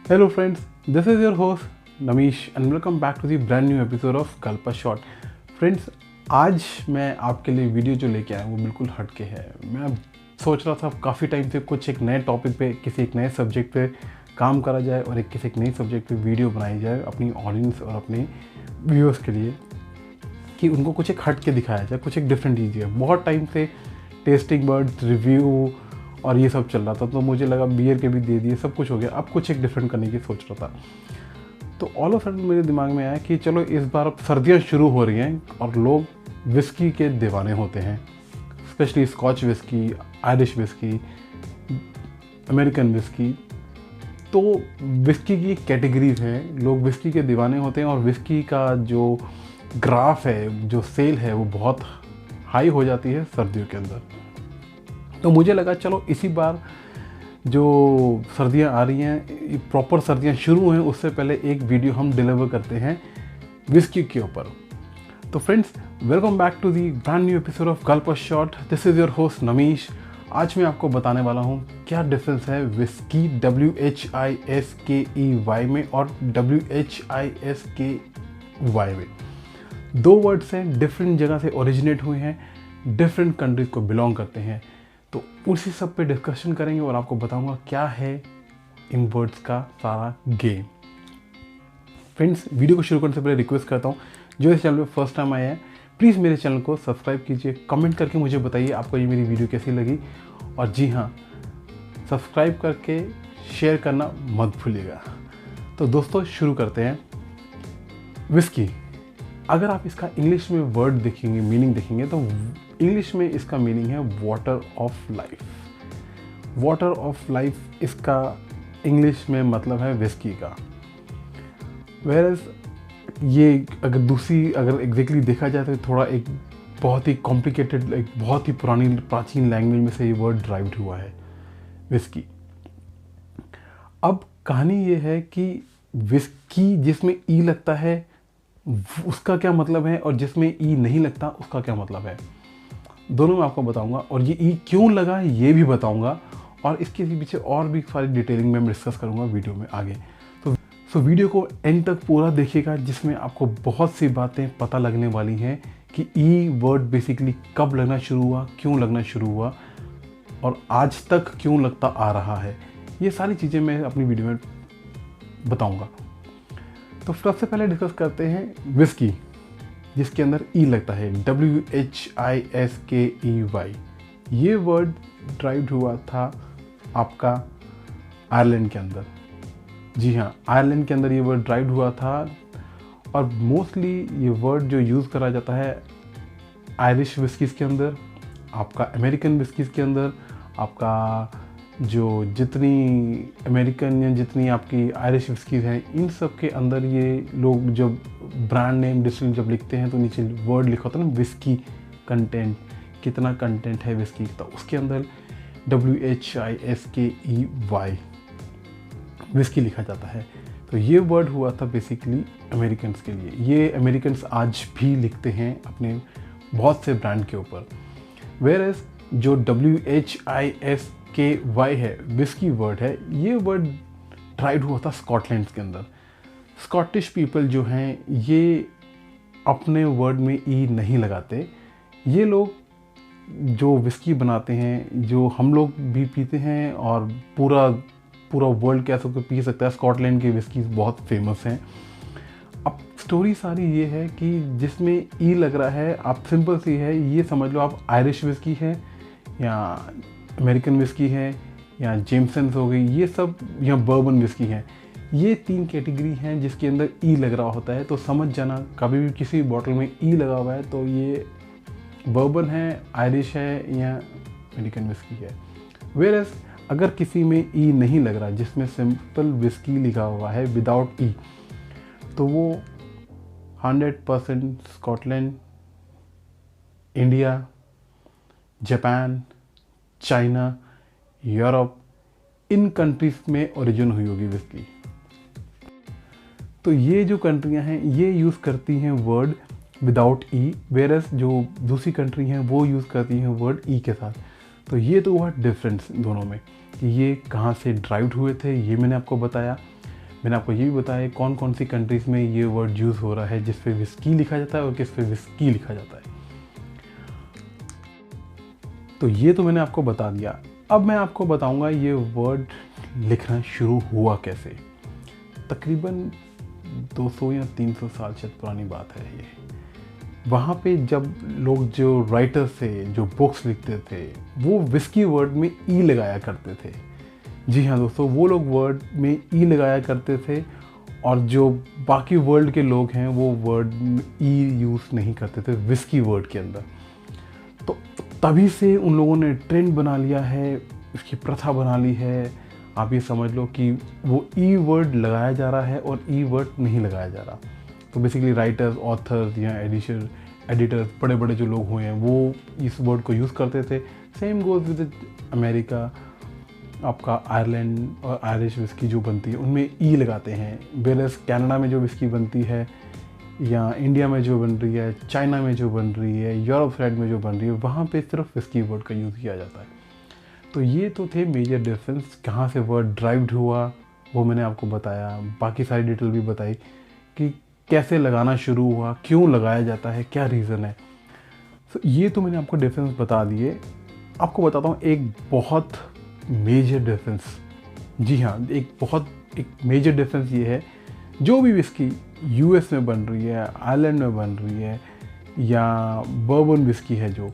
Hello friends, this is your host Namish and welcome back to the brand new episode of Kalpa Short. Friends, आज मैं आपके लिए video जो लेके आया हूँ वो बिल्कुल हटके है। मैं सोच रहा था काफ़ी टाइम से कुछ एक नए टॉपिक पे किसी एक नए सब्जेक्ट पे काम करा जाए और किसी एक नए सब्जेक्ट पे वीडियो बनाई जाए अपनी ऑडियंस और अपने व्यूअर्स के लिए, कि उनको कुछ एक हट के दिखाया जाए, कुछ एक डिफरेंट चीज़ है। बहुत टाइम से टेस्टिंग बर्ड्स रिव्यू और ये सब चल रहा था, तो मुझे लगा बियर के भी दे दिए, सब कुछ हो गया, अब कुछ एक डिफरेंट करने की सोच रहा था। तो ऑल ऑफ सडन मेरे दिमाग में आया कि चलो इस बार अब सर्दियाँ शुरू हो रही हैं और लोग विस्की के दीवाने होते हैं, specially scotch whisky, Irish whisky, American whisky. तो विस्की की कैटेगरीज हैं, लोग विस्की के दीवाने होते हैं और विस्की का जो ग्राफ है, जो सेल है, वो बहुत हाई हो जाती है सर्दियों के अंदर। तो मुझे लगा चलो इसी बार जो सर्दियां आ रही हैं, प्रॉपर सर्दियां शुरू हैं उससे पहले एक वीडियो हम डिलीवर करते हैं विस्की के ऊपर। तो friends, welcome back to the brand new episode of Kalpa short. This is your host Namish. आज मैं आपको बताने वाला हूं क्या डिफरेंस है विस्की WHISKEY में और WHISKY में। दो वर्ड्स हैं, डिफरेंट जगह से ओरिजिनेट हुए हैं, डिफरेंट कंट्रीज को बिलोंग करते हैं। तो उसी सब पे डिस्कशन करेंगे और आपको बताऊंगा क्या है इन वर्ड्स का सारा गेम। फ्रेंड्स, वीडियो को शुरू करने से पहले रिक्वेस्ट करता हूँ, जो इस चैनल पे फर्स्ट टाइम आए हैं प्लीज़ मेरे चैनल को सब्सक्राइब कीजिए, कमेंट करके मुझे बताइए आपको ये मेरी वीडियो कैसी लगी। और जी हाँ, सब्सक्राइब करके शेयर करना मत भूलिएगा। तो दोस्तों शुरू करते हैं। विस्की, अगर आप इसका इंग्लिश में वर्ड देखेंगे, मीनिंग देखेंगे, तो इंग्लिश में इसका मीनिंग है water of life. Water of life इसका इंग्लिश में मतलब है विस्की का। वेरएज ये अगर एग्जैक्टली देखा जाए तो थोड़ा एक बहुत ही कॉम्प्लिकेटेड, एक बहुत ही पुरानी प्राचीन लैंग्वेज में से ये वर्ड ड्राइव्ड हुआ है विस्की। अब कहानी ये है कि विस्की जिसमें ई लगता है उसका क्या मतलब है और जिसमें ई नहीं लगता उसका क्या मतलब है, दोनों मैं आपको बताऊंगा। और ये ई क्यों लगा ये भी बताऊंगा, और इसके पीछे और भी सारी डिटेलिंग में डिस्कस करूंगा वीडियो में आगे। तो वीडियो को एंड तक पूरा देखिएगा, जिसमें आपको बहुत सी बातें पता लगने वाली हैं कि ई वर्ड बेसिकली कब लगना शुरू हुआ, क्यों लगना शुरू हुआ और आज तक क्यों लगता आ रहा है। ये सारी चीज़ें मैं अपनी वीडियो में बताऊँगा। तो सबसे पहले डिस्कस करते हैं विस्की, जिसके अंदर ई लगता है, WHISKEY। ये वर्ड ड्राइव्ड हुआ था आपका आयरलैंड के अंदर। जी हाँ, आयरलैंड के अंदर ये वर्ड ड्राइव्ड हुआ था। और मोस्टली ये वर्ड जो यूज़ करा जाता है आयरिश विस्कीज़ के अंदर, आपका अमेरिकन विस्कीज़ के अंदर, आपका जो जितनी अमेरिकन या जितनी आपकी आयरिश विस्कीज़ हैं, इन सब के अंदर ये लोग जब ब्रांड नेम डिस्टिल जब लिखते हैं तो नीचे वर्ड लिखा होता है ना, विस्की कंटेंट, कितना कंटेंट है विस्की, तो उसके अंदर WHISKEY विस्की लिखा जाता है। तो ये वर्ड हुआ था बेसिकली अमेरिकन्स के लिए। ये अमेरिकन्स आज भी लिखते हैं अपने बहुत से ब्रांड के ऊपर। वेयरएज जो WHISKY है, विस्की वर्ड है, ये वर्ड ड्राइव्ड हुआ था स्कॉटलैंड के अंदर। स्कॉटिश पीपल जो हैं ये अपने वर्ड में ई नहीं लगाते। ये लोग जो विस्की बनाते हैं, जो हम लोग भी पीते हैं और पूरा वर्ल्ड कह सकते पी सकता है, स्कॉटलैंड की विस्की बहुत फेमस हैं। अब स्टोरी सारी ये है कि जिसमें ई लग रहा है, आप सिंपल सी है, ये समझ लो आप आयरिश विस्की है या अमेरिकन विस्की है या जेमसन्स हो गई, ये सब, या बर्बन विस्की है। ये तीन कैटेगरी हैं जिसके अंदर ई लग रहा होता है। तो समझ जाना, कभी भी किसी बॉटल में ई लगा हुआ है तो ये बर्बन है, आयरिश है या अमेरिकन विस्की है। वेयरएज अगर किसी में ई नहीं लग रहा, जिसमें सिंपल विस्की लिखा हुआ है विदाउट ई, तो वो 100% Scotland, India, Japan, China, Europe, इन कंट्रीज में ओरिजिन हुई होगी विस्की। तो ये जो कंट्रियां हैं ये यूज़ करती हैं वर्ड विदाउट ई, वेरस जो दूसरी कंट्री हैं वो यूज़ करती हैं वर्ड ई के साथ। तो ये तो हुआ डिफरेंस दोनों में कि ये कहाँ से ड्राइव्ड हुए थे, ये मैंने आपको बताया। मैंने आपको ये भी बताया कौन कौन सी कंट्रीज़ में ये वर्ड यूज़ हो रहा है जिस पे विस्की लिखा जाता है और किस पे विस्की लिखा जाता है। तो ये तो मैंने आपको बता दिया। अब मैं आपको बताऊंगा ये वर्ड लिखना शुरू हुआ कैसे। तकरीबन 200 या 300 साल शायद पुरानी बात है ये। वहाँ पे जब लोग जो राइटर्स थे, जो बुक्स लिखते थे, वो विस्की वर्ड में ई लगाया करते थे। जी हाँ दोस्तों, वो लोग वर्ड में ई लगाया करते थे और जो बाकी वर्ल्ड के लोग हैं वो वर्ड में ई यूज़ नहीं करते थे विस्की वर्ड के अंदर। तो तभी से उन लोगों ने ट्रेंड बना लिया है, उसकी प्रथा बना ली है। आप ये समझ लो कि वो ई वर्ड लगाया जा रहा है और ई वर्ड नहीं लगाया जा रहा। तो बेसिकली राइटर्स, ऑथर्स या एडिटर्स, बड़े बड़े जो लोग हुए हैं वो इस वर्ड को यूज़ करते थे। सेम गोज़ विद अमेरिका, आपका आयरलैंड और आयरिश विस्की जो बनती है उनमें ई लगाते हैं। वेरस कनाडा में जो विस्की बनती है या इंडिया में जो बन रही है, चाइना में जो बन रही है, यूरोप साइड में जो बन रही है, वहाँ पे सिर्फ विस्की वर्ड का यूज़ किया जाता है। तो ये तो थे मेजर डिफरेंस। कहाँ से वर्ड ड्राइव्ड हुआ वो मैंने आपको बताया, बाकी सारी डिटेल भी बताई कि कैसे लगाना शुरू हुआ, क्यों लगाया जाता है, क्या रीज़न है। तो ये तो मैंने आपको डिफरेंस बता दिए। आपको बताता हूँ एक बहुत मेजर डिफरेंस। जी हाँ, एक मेजर डिफरेंस ये है, जो भी विस्की यूएस में बन रही है, आयरलैंड में बन रही है या बर्बन विस्की है जो,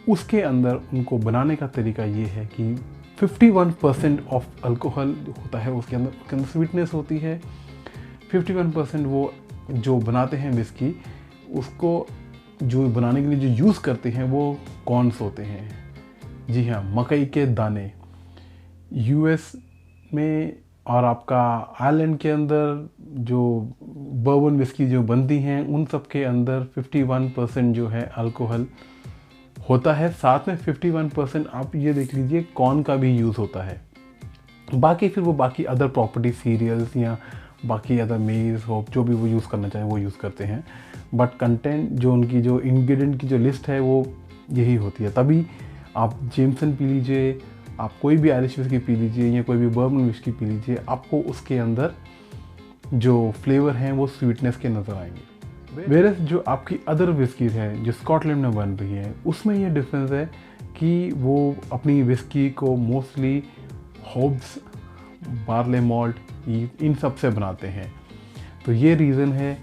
उसके अंदर उनको बनाने का तरीका ये है कि 51% ऑफ अल्कोहल होता है उसके अंदर स्वीटनेस होती है। 51% वो जो बनाते हैं विस्की, उसको जो बनाने के लिए जो यूज़ करते हैं वो कॉर्न्स होते हैं। जी हाँ, मकई के दाने। यूएस में और आपका आयरलैंड के अंदर जो बर्बन विस्की जो बनती हैं उन सब के अंदर 51% जो है अल्कोहल होता है। साथ में 51% आप ये देख लीजिए कॉर्न का भी यूज़ होता है। बाकी फिर वो बाकी अदर प्रॉपर्टी सीरियल्स या बाकी अदर मेज़ होप जो भी वो यूज़ करना चाहें वो यूज़ करते हैं। बट कंटेंट जो उनकी जो इंग्रेडिएंट की जो लिस्ट है वो यही होती है। तभी आप जेमसन पी लीजिए, आप कोई भी आयरिश विस्की पी लीजिए या कोई भी बर्बन विस्की पी लीजिए, आपको उसके अंदर जो फ्लेवर हैं वो स्वीटनेस के नज़र आएंगे। वेरस जो आपकी अदर विस्कीज हैं जो स्कॉटलैंड में बन रही हैं उसमें ये डिफरेंस है कि वो अपनी विस्की को मोस्टली होब्स, बार्ले मॉल्ट, इन सब से बनाते हैं। तो ये रीज़न है,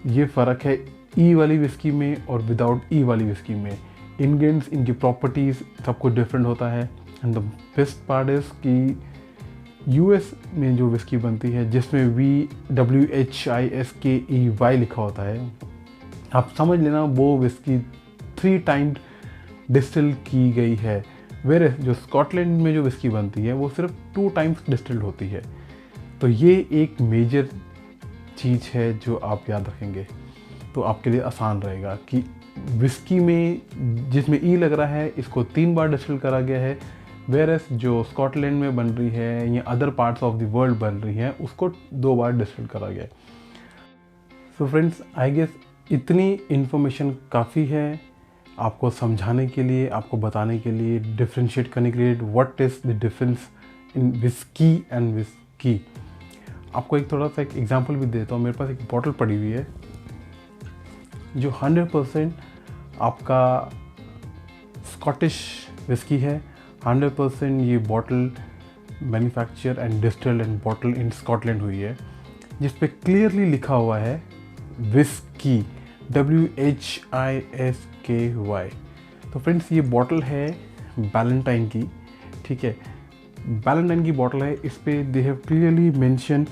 ये फ़र्क है ई वाली विस्की में और विदाउट ई वाली विस्की में। इंग्रेडिएंट्स, इनकी प्रॉपर्टीज़ सब कुछ डिफरेंट होता है। And the best part is कि यूएस में जो विस्की बनती है जिसमें WHISKEY लिखा होता है, आप समझ लेना वो विस्की 3 टाइम्स डिस्टिल की गई है। वेर जो स्कॉटलैंड में जो विस्की बनती है वो सिर्फ 2 टाइम्स डिस्टिल्ड होती है। तो ये एक मेजर चीज़ है जो आप याद रखेंगे तो आपके लिए आसान रहेगा कि विस्की में जिसमें ई लग रहा है इसको 3 बार डिस्टिल करा गया है, वेरस जो स्कॉटलैंड में बन रही है या other parts of the world बन रही है उसको 2 बार डिस्टिल करा गया है। सो फ्रेंड्स, आई गेस इतनी इन्फॉर्मेशन काफ़ी है आपको समझाने के लिए, आपको बताने के लिए, डिफ्रेंशिएट करने के लिए what is the difference in whisky and whisky. आपको एक थोड़ा सा एक एग्जांपल भी देता हूँ। मेरे पास एक बॉटल पड़ी हुई है जो 100% आपका स्कॉटिश विस्की है। 100% ये bottle manufacture and distilled and bottle in Scotland हुई है, जिस पे क्लियरली लिखा हुआ है विस्की, WHISKY। तो फ्रेंड्स, ये बॉटल है बैलेंटाइन की, ठीक है, बैलेंटाइन की बॉटल है। इस पे they have clearly mention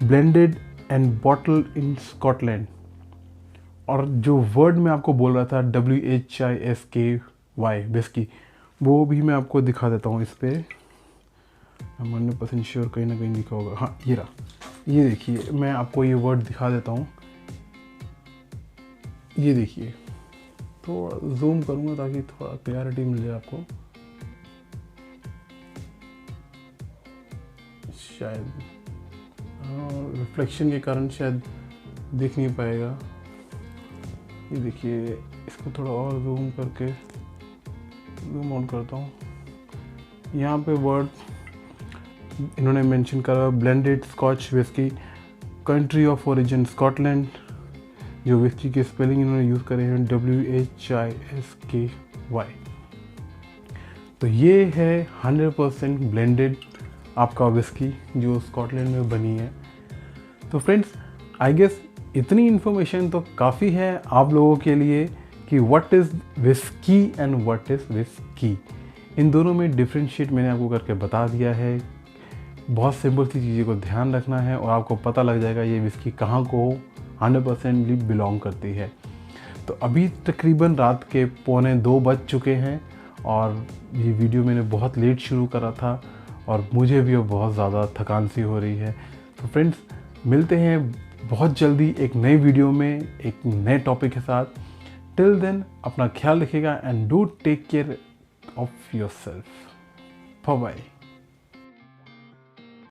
blended and bottle in Scotland. और जो वर्ड मैं आपको बोल रहा था WHISKY विस्की, वो भी मैं आपको दिखा देता हूँ। इस पर 100% श्योर कहीं ना कहीं लिखा होगा। हाँ, ये रहा, ये देखिए, मैं आपको ये वर्ड दिखा देता हूँ। ये देखिए, थोड़ा जूम करूँगा ताकि थोड़ा क्लैरिटी मिल जाए आपको। शायद रिफ्लेक्शन के कारण शायद दिख नहीं पाएगा। ये देखिए, इसको थोड़ा और जूम करके जूम आउट करता हूँ। यहाँ पे वर्ड इन्होंने मेंशन करा blended scotch whisky, country of origin Scotland. जो विस्की की स्पेलिंग इन्होंने यूज़ करे हैं WHISKY। तो ये है 100% ब्लेंडेड आपका विस्की जो स्कॉटलैंड में बनी है। तो फ्रेंड्स, आई गेस इतनी इन्फॉर्मेशन तो काफ़ी है आप लोगों के लिए कि what is whisky and what is whisky. इन दोनों में डिफ्रेंशिएट मैंने आपको करके बता दिया है। बहुत सिंपल सी चीज़ों को ध्यान रखना है और आपको पता लग जाएगा ये विस्की कहाँ को 100% बिलोंग करती है। तो अभी तकरीबन रात के 1:45 बज चुके हैं और ये वीडियो मैंने बहुत लेट शुरू करा था और मुझे भी अब बहुत ज़्यादा थकान सी हो रही है। तो फ्रेंड्स, मिलते हैं बहुत जल्दी एक नई वीडियो में एक नए टॉपिक के साथ। टिल देन अपना ख्याल रखिएगा and do take care of yourself. Bye bye.